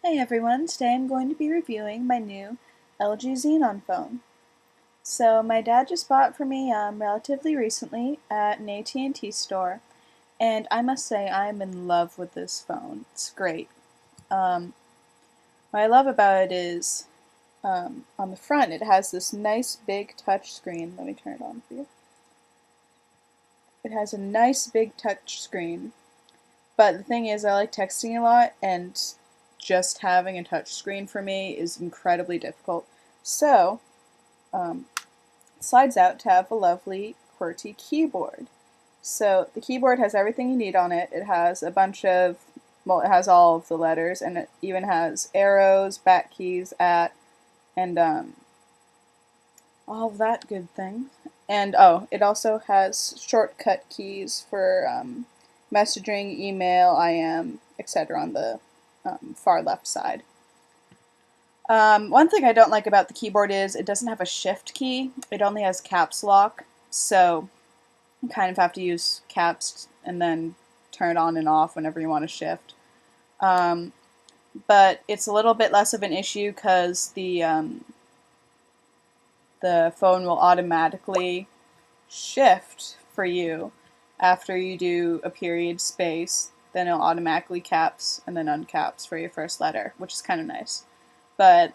Hey everyone, today I'm going to be reviewing my new LG Xenon phone. So my dad just bought it for me relatively recently at an AT&T store, and I must say I'm in love with this phone. It's great. Um, what I love about it is on the front it has this nice big touch screen. Let me turn it on for you. It has a nice big touch screen, but the thing is I like texting a lot, and just having a touch screen for me is incredibly difficult. So, um, it slides out to have a lovely QWERTY keyboard. So the keyboard has everything you need on it. It has a bunch of, well, it has all of the letters, and it even has arrows, back keys, at, and all of that good thing. And oh, it also has shortcut keys for messaging, email, IM, etc. on the far left side. One thing I don't like about the keyboard is it doesn't have a shift key. It only has caps lock, so you kind of have to use caps and then turn it on and off whenever you want to shift. Um, but it's a little bit less of an issue because the phone will automatically shift for you after you do a period space. Then it'll automatically caps and then uncaps for your first letter, which is kind of nice. But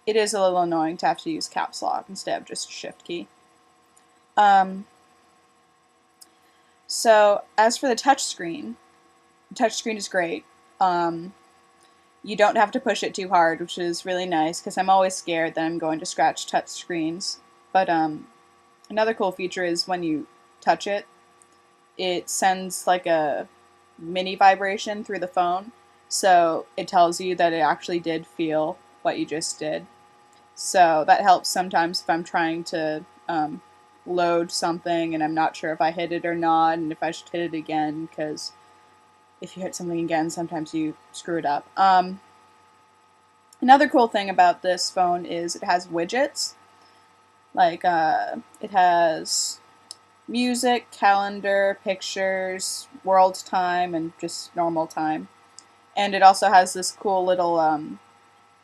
it is a little annoying to have to use caps lock instead of just shift key. So as for the touchscreen is great. You don't have to push it too hard, which is really nice because I'm always scared that I'm going to scratch touch screens. But another cool feature is when you touch it, it sends like a mini vibration through the phone, so it tells you that it actually did feel what you just did. So that helps sometimes if I'm trying to load something and I'm not sure if I hit it or not, and if I should hit it again, because if you hit something again, sometimes you screw it up. Another cool thing about this phone is it has widgets. Like, it has music, calendar, pictures, world time, and just normal time. And it also has this cool little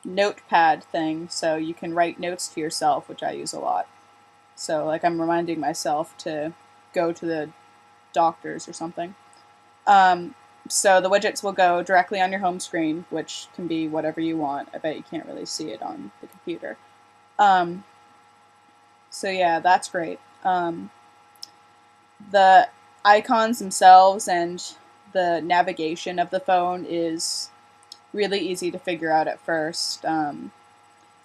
notepad thing, so you can write notes to yourself, which I use a lot. So, like, I'm reminding myself to go to the doctors or something. So the widgets will go directly on your home screen, which can be whatever you want. I bet you can't really see it on the computer. Um, so yeah, that's great. The icons themselves and the navigation of the phone is really easy to figure out at first.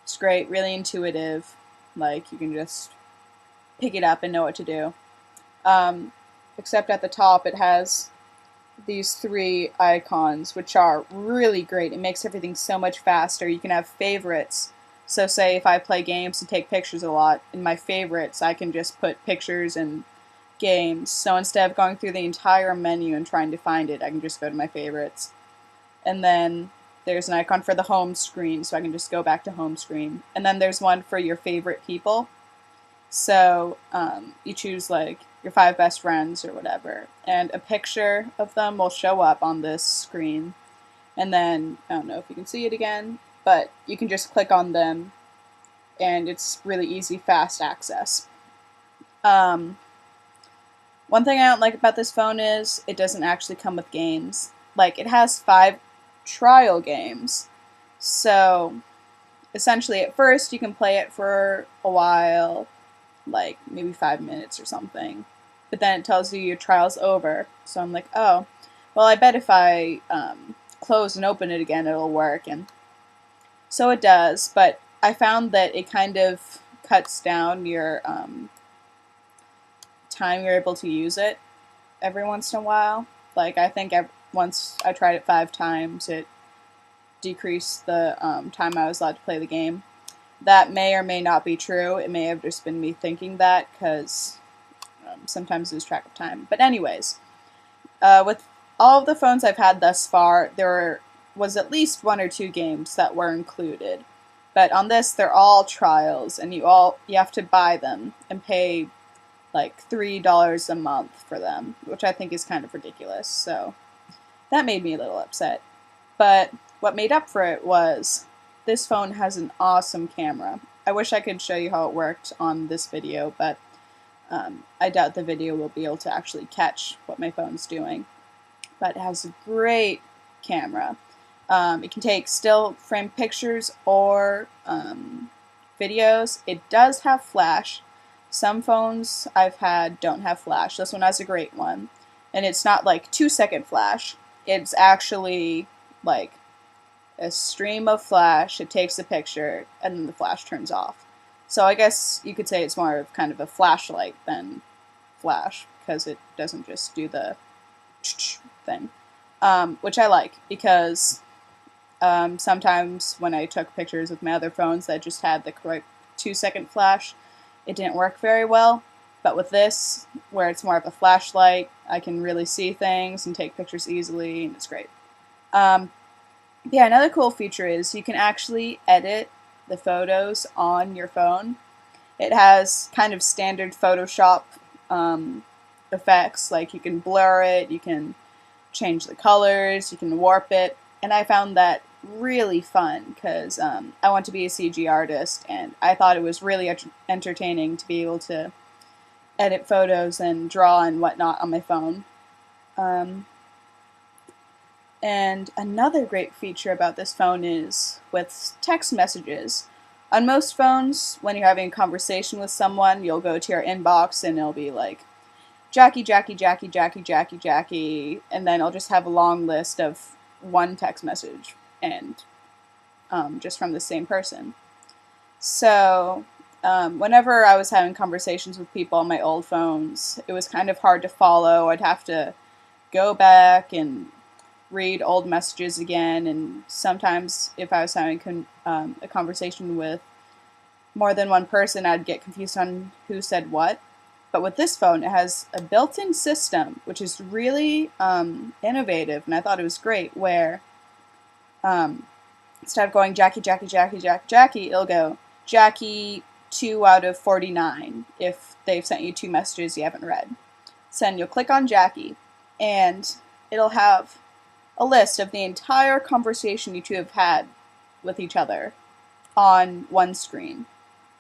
It's great, really intuitive. Like, you can just pick it up and know what to do. Except at the top it has these three icons, which are really great. It makes everything so much faster. You can have favorites. So say if I play games and take pictures a lot, in my favorites I can just put pictures and games. So instead of going through the entire menu and trying to find it, I can just go to my favorites. And then there's an icon for the home screen, so I can just go back to home screen. And then there's one for your favorite people. So you choose like your 5 best friends or whatever, and a picture of them will show up on this screen. And then, I don't know if you can see it again, but you can just click on them, and it's really easy, fast access. One thing I don't like about this phone is it doesn't actually come with games. Like, it has 5 trial games, so essentially at first you can play it for a while, like maybe 5 minutes or something, but then it tells you your trial's over. So I'm like, oh, well, I bet if I close and open it again it'll work, and so it does. But I found that it kind of cuts down your time you're able to use it every once in a while. Like, I think once I tried it 5 times, it decreased the time I was allowed to play the game. That may or may not be true. It may have just been me thinking that, because sometimes lose track of time. But anyways, with all of the phones I've had thus far, there was at least 1 or 2 games that were included. But on this, they're all trials, and you have to buy them and pay like $3 a month for them, which I think is kind of ridiculous. So that made me a little upset. But what made up for it was this phone has an awesome camera. I wish I could show you how it worked on this video, but I doubt the video will be able to actually catch what my phone's doing. But it has a great camera. It can take still frame pictures or videos. It does have flash. Some phones I've had don't have flash. This one has a great one. And it's not like 2-second flash. It's actually like a stream of flash. It takes a picture and then the flash turns off. So I guess you could say it's more of kind of a flashlight than flash, because it doesn't just do the thing. Which I like, because sometimes when I took pictures with my other phones that just had the correct 2-second flash, it didn't work very well. But with this, where it's more of a flashlight, I can really see things and take pictures easily, and it's great. Yeah, another cool feature is you can actually edit the photos on your phone. It has kind of standard Photoshop effects, like you can blur it, you can change the colors, you can warp it, and I found that really fun because I want to be a CG artist, and I thought it was really entertaining to be able to edit photos and draw and whatnot on my phone. And another great feature about this phone is with text messages. On most phones, when you're having a conversation with someone, you'll go to your inbox and it'll be like, Jackie, Jackie, Jackie, Jackie, Jackie, Jackie, and then I'll just have a long list of one text message, and just from the same person. So whenever I was having conversations with people on my old phones, it was kind of hard to follow. I'd have to go back and read old messages again, and sometimes if I was having a conversation with more than one person, I'd get confused on who said what. But with this phone, it has a built-in system, which is really innovative, and I thought it was great, where instead of going Jackie, Jackie, Jackie, Jackie, Jackie, it'll go Jackie 2 out of 49 if they've sent you 2 messages you haven't read. So then you'll click on Jackie, and it'll have a list of the entire conversation you two have had with each other on one screen.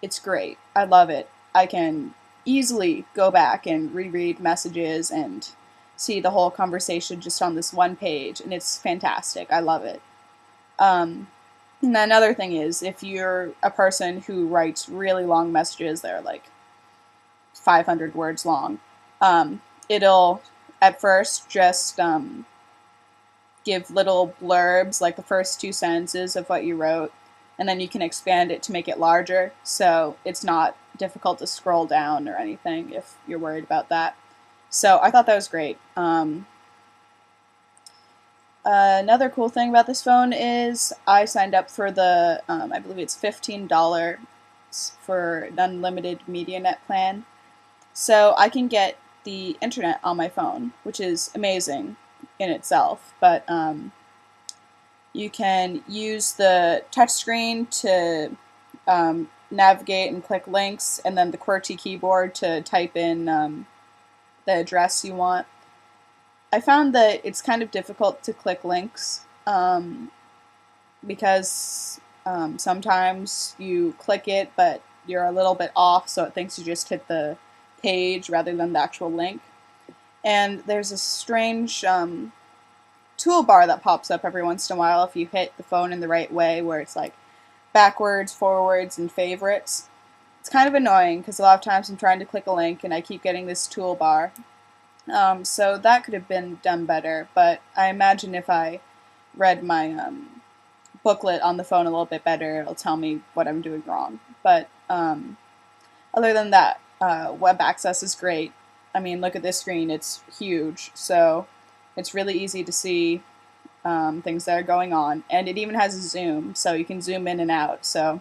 It's great. I love it. I can easily go back and reread messages and see the whole conversation just on this one page, and it's fantastic. I love it. And another thing is, if you're a person who writes really long messages that are like 500 words long, it'll at first just give little blurbs, like the first 2 sentences of what you wrote, and then you can expand it to make it larger, so it's not difficult to scroll down or anything if you're worried about that. So I thought that was great. Another cool thing about this phone is I signed up for the, I believe it's $15 for an unlimited MediaNet plan. So I can get the internet on my phone, which is amazing in itself. But you can use the touchscreen to navigate and click links, and then the QWERTY keyboard to type in the address you want. I found that it's kind of difficult to click links because sometimes you click it but you're a little bit off, so it thinks you just hit the page rather than the actual link. And there's a strange toolbar that pops up every once in a while if you hit the phone in the right way, where it's like backwards, forwards, and favorites. It's kind of annoying because a lot of times I'm trying to click a link and I keep getting this toolbar. So that could have been done better, but I imagine if I read my booklet on the phone a little bit better, it'll tell me what I'm doing wrong. But other than that, web access is great. I mean, look at this screen, it's huge, so it's really easy to see things that are going on, and it even has a zoom, so you can zoom in and out. So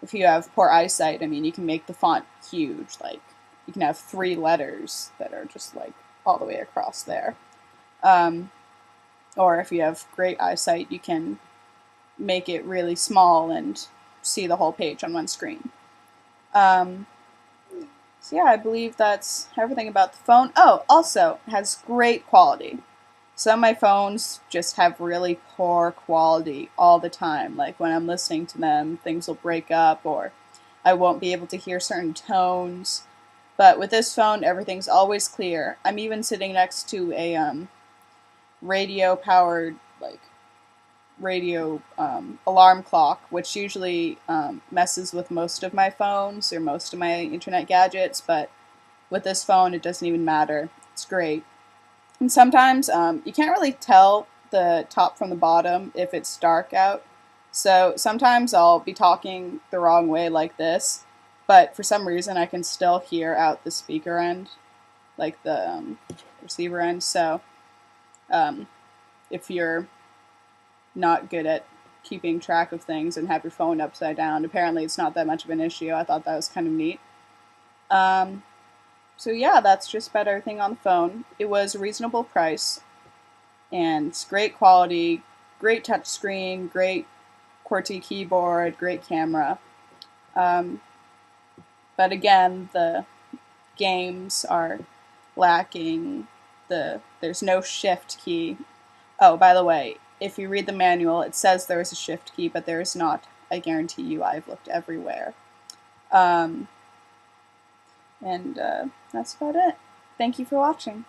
if you have poor eyesight, I mean, you can make the font huge, like you can have 3 letters that are just like all the way across there. Or if you have great eyesight, you can make it really small and see the whole page on one screen. So yeah, I believe that's everything about the phone. Oh, also, it has great quality. Some of my phones just have really poor quality all the time. Like when I'm listening to them, things will break up or I won't be able to hear certain tones. But with this phone, everything's always clear. I'm even sitting next to a radio powered like radio alarm clock, which usually messes with most of my phones or most of my internet gadgets, but with this phone it doesn't even matter. It's great. And sometimes you can't really tell the top from the bottom if it's dark out. So sometimes I'll be talking the wrong way like this, but for some reason I can still hear out the speaker end, like the receiver end. So um, if you're not good at keeping track of things and have your phone upside down, apparently it's not that much of an issue. I thought that was kind of neat. Um, so yeah, that's just about everything on the phone. It was a reasonable price, and it's great quality, great touch screen, great QWERTY keyboard, great camera. Um, but again, the games are lacking. There's no shift key. Oh, by the way, if you read the manual, it says there is a shift key, but there is not. I guarantee you, I've looked everywhere. And that's about it. Thank you for watching.